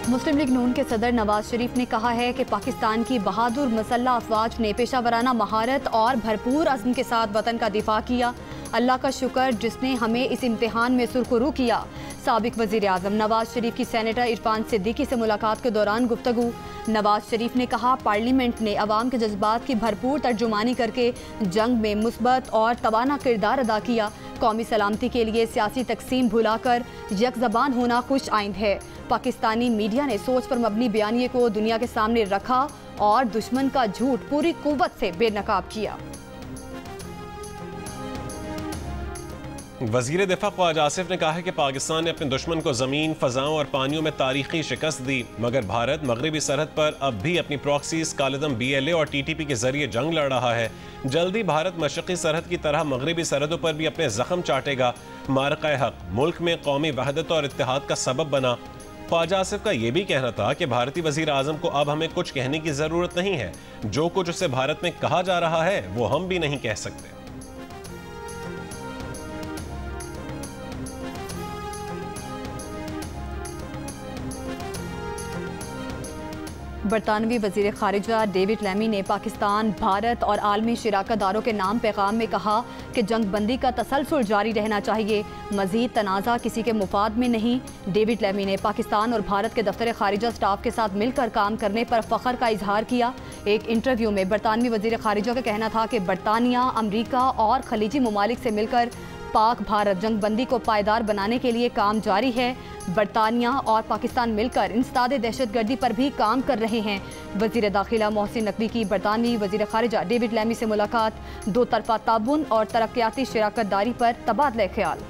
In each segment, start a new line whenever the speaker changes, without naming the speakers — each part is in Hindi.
मुस्लिम लीग नून के सदर नवाज शरीफ ने कहा है कि पाकिस्तान की बहादुर मसल्ह अफवाज ने पेशावराना महारत और भरपूर अज़्म के साथ वतन का दिफा किया। अल्लाह का शुक्र जिसने हमें इस इम्तिहान में सुरखरू किया। साबिक वज़ीर आज़म नवाज शरीफ की सेनेटर इरफान सिद्दीकी से मुलाकात के दौरान गुफ्तगू। नवाज शरीफ ने कहा, पार्लियामेंट ने अवाम के जज्बात की भरपूर तर्जुमानी करके जंग में मुस्बत और तवाना किरदार अदा किया। कौमी सलामती के लिए सियासी तकसीम भुलाकर यक ज़बान होना खुश आइंद है। पाकिस्तानी मीडिया ने सोच पर मबनी बयानिए को दुनिया के सामने रखा और दुश्मन का झूठ पूरी कुव्वत से बेनकाब किया।
वज़ीर दिफा ख्वाजा आसिफ ने कहा है कि पाकिस्तान ने अपने दुश्मन को ज़मीन, फ़ज़ाओं और पानियों में तारीखी शिकस्त दी, मगर भारत मगरबी सरहद पर अब भी अपनी प्रॉक्सीज कालदम BLA और TTP के जरिए जंग लड़ रहा है। जल्दी भारत मशरक़ी सरहद की तरह मगरबी सरहदों पर भी अपने ज़ख्म चाटेगा। मारक़ा हक़ मुल्क में कौमी वहदत और इत्तेहाद का सबब बना। ख्वाजा आसिफ का यह भी कहना था कि भारतीय वज़ीर आज़म को अब हमें कुछ कहने की ज़रूरत नहीं है। जो कुछ उसे भारत में कहा जा रहा है वो हम भी नहीं कह सकते।
बरतानवी वज़ीर ख़ारिजा डेविड लैमी ने पाकिस्तान, भारत और आलमी शराकतदारों के नाम पैगाम में कहा कि जंग बंदी का तसलसल जारी रहना चाहिए, मज़ीद तनाज़ा किसी के मुफाद में नहीं। डेविड लैमी ने पाकिस्तान और भारत के दफ्तर ख़ारिजा स्टाफ के साथ मिलकर काम करने पर फ़ख्र का इजहार किया। एक इंटरव्यू में बरतानवी वज़ीर ख़ारिजा का कहना था कि बरतानिया, अमरीका और खलीजी ममालिक से मिलकर पाक भारत जंग बंदी को पायदार बनाने के लिए काम जारी है। बरतानिया और पाकिस्तान मिलकर इंसदाद दहशतगर्दी पर भी काम कर रहे हैं। वज़ीर दाखिला मोहसिन नकवी की बरतानवी वज़ीर ख़ारिजा डेविड लैमी से मुलाकात, दो तरफ़ा ताउन और तरक्याती शराकतदारी पर तबादला ख्याल।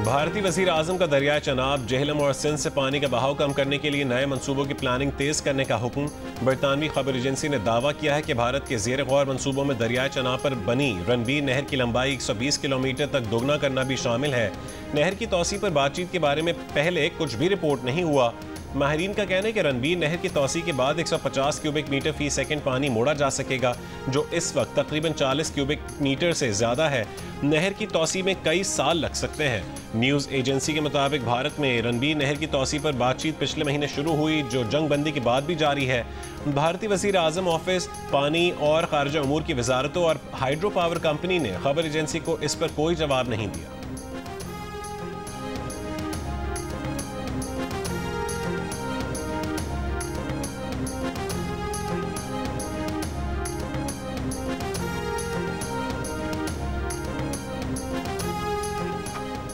भारतीय वज़ीर आज़म का दरियाए चनाब, जेहलम और सिंध से पानी का बहाव कम करने के लिए नए मंसूबों की प्लानिंग तेज़ करने का हुक्म। बरतानवी खबर एजेंसी ने दावा किया है कि भारत के ज़ेर गौर मंसूबों में दरियाए चनाब पर बनी रणबीर नहर की लंबाई 120 किलोमीटर तक दोगुना करना भी शामिल है। नहर की तोसी पर बातचीत के बारे में पहले कुछ भी रिपोर्ट नहीं हुआ। माहिरीन का कहना है कि रणबीर नहर की तोसी के बाद 150 क्यूबिक मीटर फी सेकंड पानी मोड़ा जा सकेगा, जो इस वक्त तकरीबन 40 क्यूबिक मीटर से ज़्यादा है। नहर की तोसी में कई साल लग सकते हैं। न्यूज़ एजेंसी के मुताबिक भारत में रणबीर नहर की तोसी पर बातचीत पिछले महीने शुरू हुई, जो जंग बंदी के बाद भी जारी है। भारतीय वज़ीर आज़म ऑफिस, पानी और खारजा अमूर की वजारतों और हाइड्रो पावर कंपनी ने खबर एजेंसी को इस पर कोई जवाब नहीं दिया।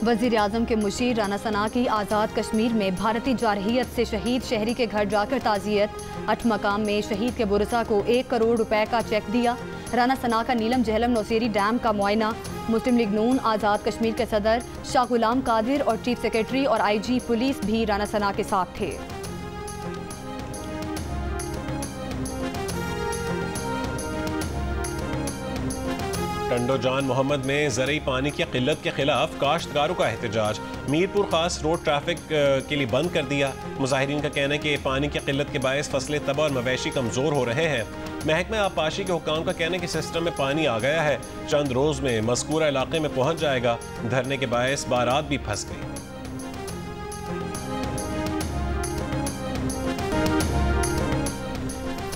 वज़ीर आज़म के मुशीर राना सना की आज़ाद कश्मीर में भारतीय जारहियत से शहीद शहरी के घर जाकर ताज़ियत। 8 मकाम में शहीद के बुरसा को 1 करोड़ रुपए का चेक दिया। राना सना का नीलम जहलम नौसेरी डैम का मुआयना। मुस्लिम लीग नून आज़ाद कश्मीर के सदर शाह गुलाम कादिर और चीफ सेक्रेटरी और IG पुलिस भी राना सना के साथ थे।
टंडो जान मोहम्मद में ज़रई पानी की किल्लत के खिलाफ काश्तकारों का एहतजाज। मीरपुर खास रोड ट्रैफिक के लिए बंद कर दिया। मुजाहिरीन का कहना है कि पानी की किल्लत के बायस फसलें तबाह और मवेशी कमज़ोर हो रहे हैं। महकमा आबपाशी के हुक्काम का कहना है कि सिस्टम में पानी आ गया है, चंद रोज़ में मज़कूरा इलाके में पहुँच जाएगा। धरने के बायस बारात भी फंस गई।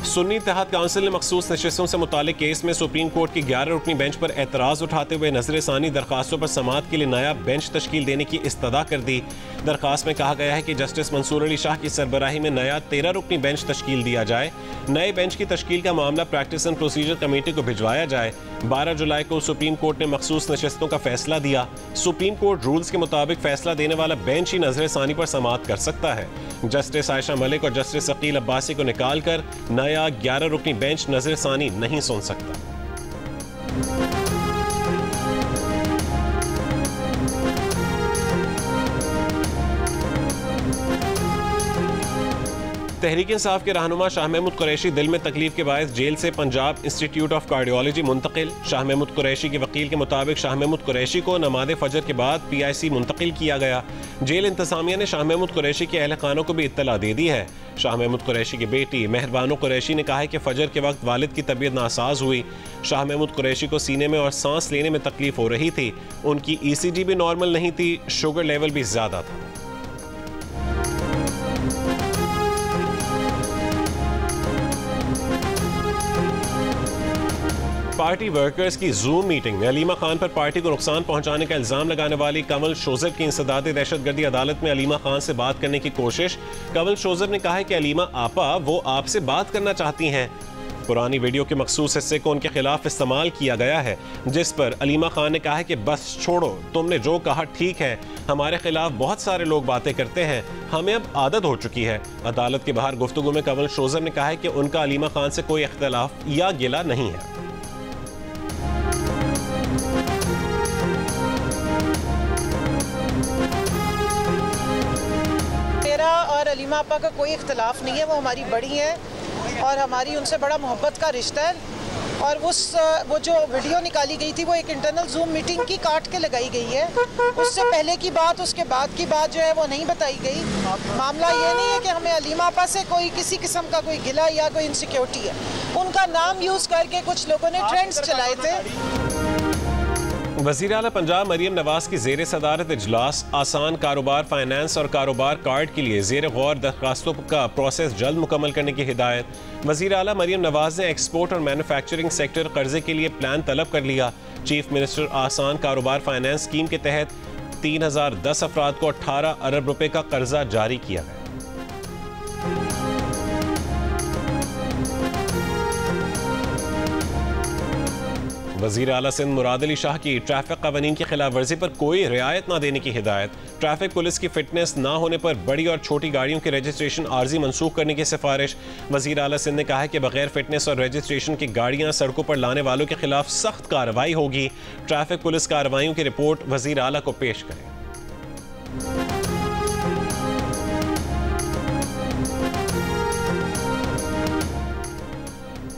सुन्नी इत्तेहाद काउंसिल ने मखसूस नशिस्तों से मुतालिक केस में सुप्रीम कोर्ट की 11 रुकनी बेंच पर एतराज़ उठाते हुए नज़र-ए-सानी दरखास्तों पर समाअत के लिए नया बेंच तश्कील देने की इस्तदा कर दी। दरखास्त में कहा गया है कि जस्टिस मंसूर अली शाह की सरबराही में नया 13 रुकनी बेंच तश्कील दिया जाए। नए बेंच की तश्कील का मामला प्रैक्टिस एंड प्रोसीजर कमेटी को भिजवाया जाए। 12 जुलाई को सुप्रीम कोर्ट ने मखसूस नशिस्तों का फैसला दिया। सुप्रीम कोर्ट रूल्स के मुताबिक फैसला देने वाला बेंच ही नज़र-ए-सानी पर समाअत कर सकता है। जस्टिस आयशा मलिक और जस्टिस अकील अब्बासी को निकाल कर नया 11 रुकनी बेंच नज़र-ए-सानी नहीं सुन सकता। तहरीक इंसाफ के रहनुमा शाह महमूद कुरैशी दिल में तकलीफ के बायस जेल से पंजाब इंस्टीट्यूट ऑफ कार्डियोलॉजी मुंतकिल। शाह महमूद कुरैशी के वकील के मुताबिक शाह महमूद कुरैशी को नमाज़ फजर के बाद PIC मुंतकिल किया गया। जेल इंतजामिया ने शाह महमूद कुरैशी के अहल खानों को भी इत्तला दे दी है। शाह महमूद कुरैशी की बेटी मेहरबानो कुरैशी ने कहा है कि फजर के वक्त वालिद की तबीयत नासाज हुई। शाह महमूद कुरैशी को सीने में और सांस लेने में तकलीफ हो रही थी। उनकी ECG भी नॉर्मल नहीं थी, शुगर लेवल भी ज्यादा था। पार्टी वर्कर्स की जूम मीटिंग में अलीमा खान पर पार्टी को नुकसान पहुंचाने का इल्जाम लगाने वाली कंवल शोजर की इंसदाद दहशतगर्दी अदालत में अलीमा खान से बात करने की कोशिश। कंवल शोजर ने कहा है कि अलीमा आपा वो आपसे बात करना चाहती हैं। पुरानी वीडियो के मखसूस हिस्से को उनके खिलाफ इस्तेमाल किया गया है, जिस पर अलीमा खान ने कहा है कि बस छोड़ो, तुमने जो कहा ठीक है, हमारे खिलाफ बहुत सारे लोग बातें करते हैं, हमें अब आदत हो चुकी है। अदालत के बाहर गुफ्तगू में कंवल शोजर ने कहा है कि उनका अलीमा खान से कोई इख्तिलाफ या गिला नहीं है।
और अलीमा आपा का कोई इख्तिलाफ नहीं है, वो हमारी बड़ी हैं और हमारी उनसे बड़ा मोहब्बत का रिश्ता है। और वो जो वीडियो निकाली गई थी वो एक इंटरनल जूम मीटिंग की काट के लगाई गई है। उससे पहले की बात, उसके बाद की बात जो है वो नहीं बताई गई। मामला ये नहीं है कि हमें अलीमा आपा से कोई किसी किस्म का कोई गिला या कोई इनसिक्योरिटी है। उनका नाम यूज़ करके कुछ लोगों ने ट्रेंड्स चलाए थे।
वज़ीर आला पंजाब मरियम नवाज की ज़ेर सदारत इजलास आसान कारोबार फाइनेंस और कारोबार कार्ड के लिए ज़ेर गौर दरखास्तों का प्रोसेस जल्द मुकम्मल करने की हिदायत। वज़ीर आला मरियम नवाज ने एक्सपोर्ट और मैन्युफैक्चरिंग सेक्टर कर्जे के लिए प्लान तलब कर लिया। चीफ मिनिस्टर आसान कारोबार फाइनेंस स्कीम के तहत 3010 अफराद को 18 अरब रुपए का कर्जा जारी किया गया। वज़ीर आला सिंध मुराद अली शाह की ट्रैफिक कवानीन की खिलाफ वर्जी पर कोई रियायत न देने की हिदायत। ट्रैफिक पुलिस की फिटनेस न होने पर बड़ी और छोटी गाड़ियों की रजिस्ट्रेशन आर्जी मनसूख करने की सिफारिश। वज़ीर आला सिंध ने कहा है कि बगैर फिटनेस और रजिस्ट्रेशन की गाड़ियां सड़कों पर लाने वालों के खिलाफ सख्त कार्रवाई होगी। ट्रैफिक पुलिस कार्रवाइयों की रिपोर्ट वज़ीर आला को पेश करें।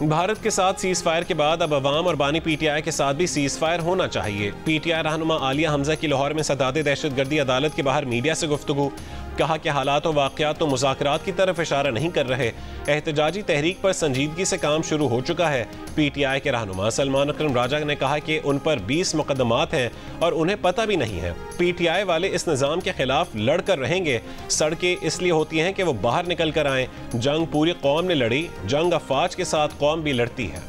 भारत के साथ सीज फायर के बाद अब अवाम और बानी PTI के साथ भी सीज फायर होना चाहिए। PTI रहनुमा आलिया हमजा की लाहौर में सदादे दहशतगर्दी अदालत के बाहर मीडिया से गुफ्तगू। कहा कि हालात और वाक़यात तो मुज़ाकरात की तरफ इशारा नहीं कर रहे। एहतजाजी तहरीक पर संजीदगी से काम शुरू हो चुका है। PTI के रहनुमा सलमान अकरम राजा ने कहा कि उन पर 20 मुकदमात हैं और उन्हें पता भी नहीं है। PTI वाले इस निज़ाम के खिलाफ लड़कर रहेंगे। सड़कें इसलिए होती हैं कि वो बाहर निकल कर आएँ। जंग पूरी कौम ने लड़ी, जंग अफवाज के साथ कौम भी लड़ती है।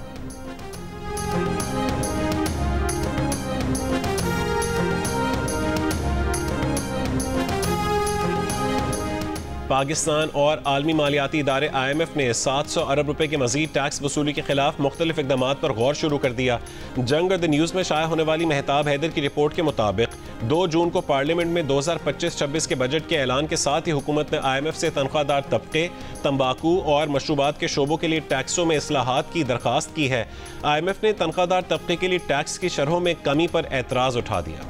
पाकिस्तान और आलमी मालियाती इदारे IMF ने 700 अरब रुपए के मजीद टैक्स वसूली के खिलाफ मुख्तलिफ इकदाम पर गौर शुरू कर दिया। जंग और द न्यूज़ में शाया होने वाली मेहताब हैदर की रिपोर्ट के मुताबिक 2 जून को पार्लियामेंट में 2025-26 के बजट के ऐलान के साथ ही हुकूमत ने IMF से तनख्वाहदार तबके, तंबाकू और मशरूबात के शोबों के लिए टैक्सों में इस्लाहात की दरख्वास्त की है। IMF ने तनख्वाहदार तबके के लिए टैक्स की शरहों में कमी पर एतराज़ उठा दिया।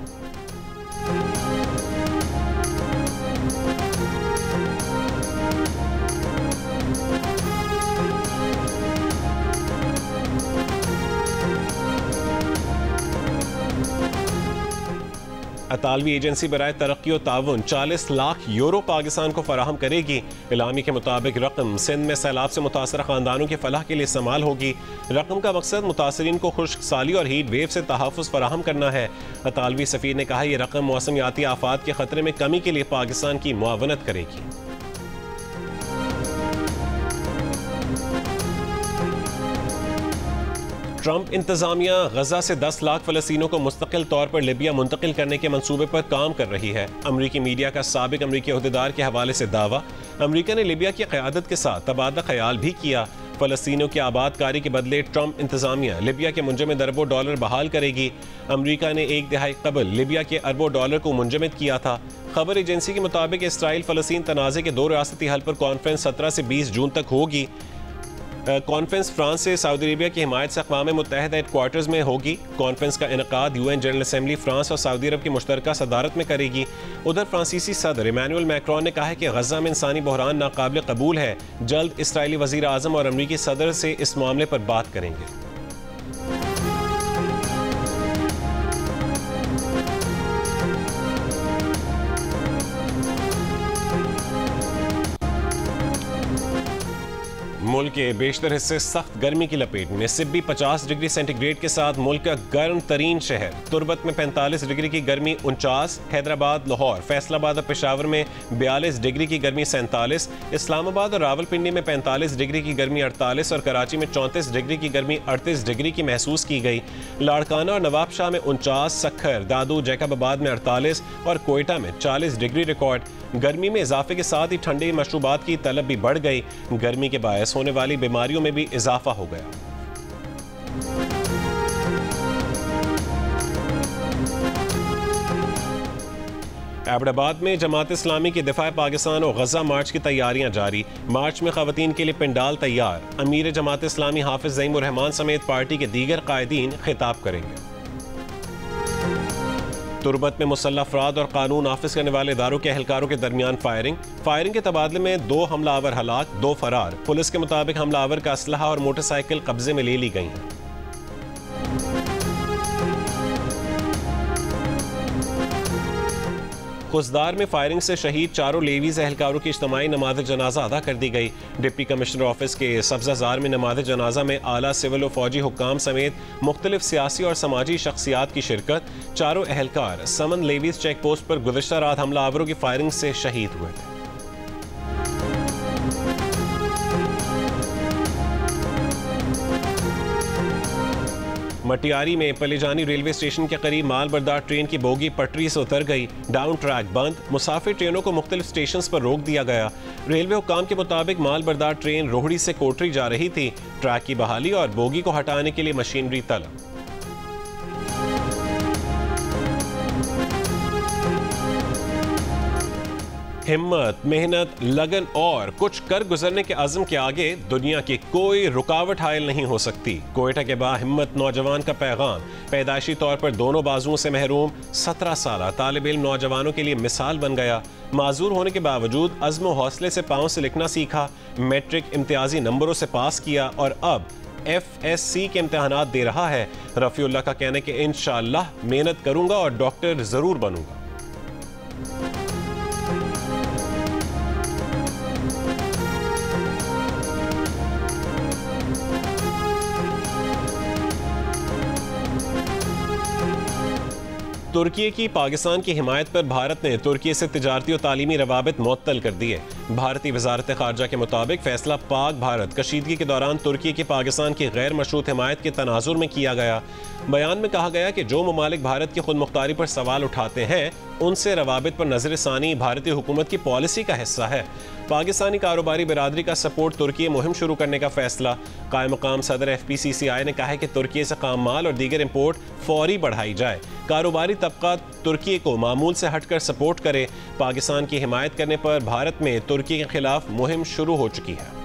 अतालवी एजेंसी बराए तरक्की और ताउन 40 लाख यूरो पाकिस्तान को फराहम करेगी। इलामी के मुताबिक रकम सिंध में सैलाब से मुतासर ख़ानदानों की फलाह के लिए इस्तेमाल होगी। रकम का मकसद मुतासरीन को खुश्क साली और हीट वेव से तहफ़्फ़ुज़ फराहम करना है। अतालवी सफ़ीर ने कहा यह रकम मौसमियाती आफात के ख़तरे में कमी के लिए पाकिस्तान की मुआवनत करेगी। ट्रंप इंतजामिया गजा से 10 लाख फ़लस्तीनों को मुस्तकिल तौर पर लिबिया मुंतकिल करने के मंसूबे पर काम कर रही है। अमरीकी मीडिया का साबिक अमरीकी अहदेदार के हवाले से दावा, अमरीका ने लिबिया की क़यादत के साथ तबादला ख्याल भी किया। फ़लस्तीनियों की आबादकारी के बदले ट्रंप इंतजामिया लिबिया के मुंजमद अरबों डॉलर बहाल करेगी। अमरीका ने एक दिहाई कबल लिबिया के अरबों डॉलर को मुंजमद किया था। खबर एजेंसी के मुताबिक इसराइल फ़लस्तीन तनाज़े के 2 रियासती हल पर कॉन्फ्रेंस 17 से 20 जून तक होगी। कॉन्फ्रेंस फ्रांस से सऊदी अरेबिया की हिमायत से अक़वाम मुत्तहिदा हेडक्वार्टर्स में होगी। कॉन्फ्रेंस का इनकाद UN जनरल असम्बली फ्रांस और सऊदी अरब की मुश्तरका सदारत में करेगी। उधर फ्रांसीसी सदर इमैनुअल मैक्रोन ने कहा है कि गजा में इंसानी बहरान नाकाबिल कबूल है। जल्द इसराइली वज़ीर आज़म और अमरीकी सदर से इस मामले पर बात करेंगे। मुल्क के बेशतर हिस्से सख्त गर्मी की लपेट में। सिब्बी 50 डिग्री सेंटीग्रेड के साथ मुल्क का गर्म तरीन शहर। तुरबत में 45 डिग्री की गर्मी 49, हैदराबाद, लाहौर, फैसलाबाद और पेशावर में 42 डिग्री की गर्मी 47, इस्लामाबाद और रावलपिंडी में 45 डिग्री की गर्मी 48 और कराची में 34 डिग्री की गर्मी 38 डिग्री की महसूस की गई। लाड़काना और नवाबशाह में 49, सखर, दादू, जैकबाबाद में 48 और कोयटा में 40 डिग्री रिकॉर्ड। गर्मी में इजाफे के साथ ही ठंडे मशरूबात की तलब भी बढ़ गई। गर्मी के बायस होने वाली बीमारियों में भी इजाफा हो गया। एबटाबाद में जमात इस्लामी की दिफा पाकिस्तान और गजा मार्च की तैयारियां जारी। मार्च में खवातीन के लिए पंडाल तैयार। अमीर जमात इस्लामी हाफिज ज़ईमुर रहमान समेत पार्टी के दीगर कायदीन खिताब करेंगे। तुरबत में मुसल्लह अफराद और कानून नाफिज करने वाले इदारों के एहलकारों के दरमियान फायरिंग के तबादले में 2 हमलावर हलाक, 2 फरार। पुलिस के मुताबिक हमलावर का असलहा और मोटरसाइकिल कब्जे में ले ली गई हैं। खुसदार में फायरिंग से शहीद 4 लेवीज एहलकारों की इज्तिमाई नमाज जनाजा अदा कर दी गई। डिप्टी कमिश्नर ऑफिस के सब्जाजार में नमाज जनाजा में आला सिविल और फौजी हुक्काम समेत मुख्तलिफ सियासी और समाजी शख्सियात की शिरकत। 4 एहलकार समन लेवीज चेक पोस्ट पर गुज़िश्ता रात हमलावरों की फायरिंग से शहीद हुए थे। मटियारी में पलेजानी रेलवे स्टेशन के करीब माल बरदार ट्रेन की बोगी पटरी से उतर गई। डाउन ट्रैक बंद। मुसाफिर ट्रेनों को मुख्तलिफ स्टेशन पर रोक दिया गया। रेलवे हुक्काम के मुताबिक माल बरदार ट्रेन रोहड़ी से कोटरी जा रही थी। ट्रैक की बहाली और बोगी को हटाने के लिए मशीनरी तलब। हिम्मत, मेहनत, लगन और कुछ कर गुजरने के अज़्म के आगे दुनिया की कोई रुकावट हायल नहीं हो सकती। कोयटा के बाहिम्मत नौजवान का पैगाम। पैदाइशी तौर पर दोनों बाजुओं से महरूम 17 साल तालिब इल्म नौजवानों के लिए मिसाल बन गया। माजूर होने के बावजूद अज़्म व हौसले से पाँव से लिखना सीखा। मैट्रिक इम्तियाजी नंबरों से पास किया और अब FSC के इम्तहानात दे रहा है। रफ़ीउल्लाह का कहना है कि इंशाअल्लाह मेहनत करूंगा और डॉक्टर जरूर बनूंगा। तुर्की की पाकिस्तान की हिमायत पर भारत ने तुर्की से तिजारती और तालीमी रवाबित मुअत्तल कर दिए। भारतीय वजारत खारजा के मुताबिक फैसला पाक भारत कशीदगी के दौरान तुर्की की पाकिस्तान की गैर मशरूत हिमायत के तनाजुर में किया गया। बयान में कहा गया कि जो ममालिक भारत की खुद मुख्तारी पर सवाल उठाते हैं उनसे रवाबित पर नजर सानी भारतीय हुकूमत की पॉलिसी का हिस्सा है। पाकिस्तानी कारोबारी बिरादरी का सपोर्ट तुर्की मुहिम शुरू करने का फैसला। कायम मकाम सदर FPCCI ने कहा है कि तुर्की से खाम माल और दीगर इम्पोर्ट फौरी बढ़ाई जाए। कारोबारी तबका तुर्की को मामूल से हटकर सपोर्ट करे। पाकिस्तान की हिमायत करने पर भारत में तुर्की के खिलाफ मुहिम शुरू हो चुकी है।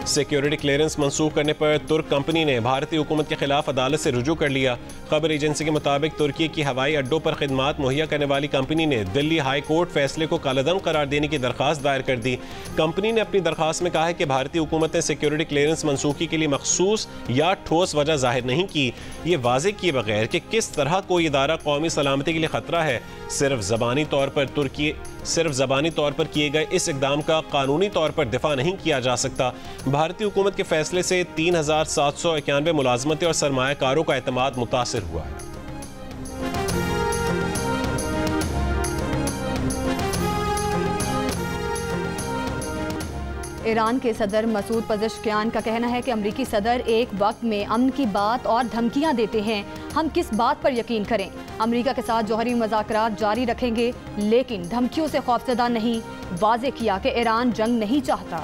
सिक्योरिटी क्लियरेंस मंसूख करने पर तुर्क कंपनी ने भारतीय हुकूमत के खिलाफ अदालत से रुजू कर लिया। खबर एजेंसी के मुताबिक तुर्की की हवाई अड्डों पर खिदमात मुहैया करने वाली कंपनी ने दिल्ली हाई कोर्ट फैसले को कालअदम करार देने की दरखास्त दायर कर दी। कंपनी ने अपनी दरखास्त में कहा है कि भारतीय हुकूमत ने सिक्योरिटी क्लियरेंस मनसूखी के लिए मखसूस या ठोस वजह जाहिर नहीं की। ये वाज़ेह किए बगैर कि किस तरह कोई इदारा कौमी सलामती के लिए खतरा है। सिर्फ ज़बानी तौर पर किए गए इस इकदाम का कानूनी तौर पर दिफा नहीं किया जा सकता। भारतीय हुकूमत के फैसले से 3791 मुलाजमतें और सरमायाकारों का एतमाद मुतासिर हुआ है।
ईरान के सदर मसूद पज़ेश्कियान का कहना है कि अमरीकी सदर एक वक्त में अमन की बात और धमकियां देते हैं। हम किस बात पर यकीन करें? अमरीका के साथ जौहरी मुज़ाकरात जारी रखेंगे लेकिन धमकियों से खौफजदा नहीं। वाज़ेह किया कि ईरान जंग नहीं चाहता।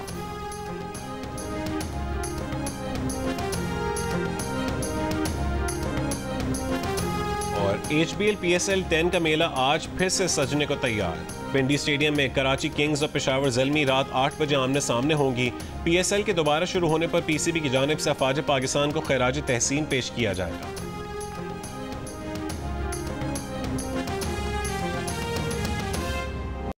और HBL PSL 10 का मेला आज फिर से सजने को तैयार। पिंडी स्टेडियम में कराची किंग्स और पेशावर ज़ल्मी रात 8 बजे आमने सामने होंगी। PSL के दोबारा शुरू होने पर PCB की जानिब से अफवाज पाकिस्तान को खैराज तहसीन पेश किया जाएगा।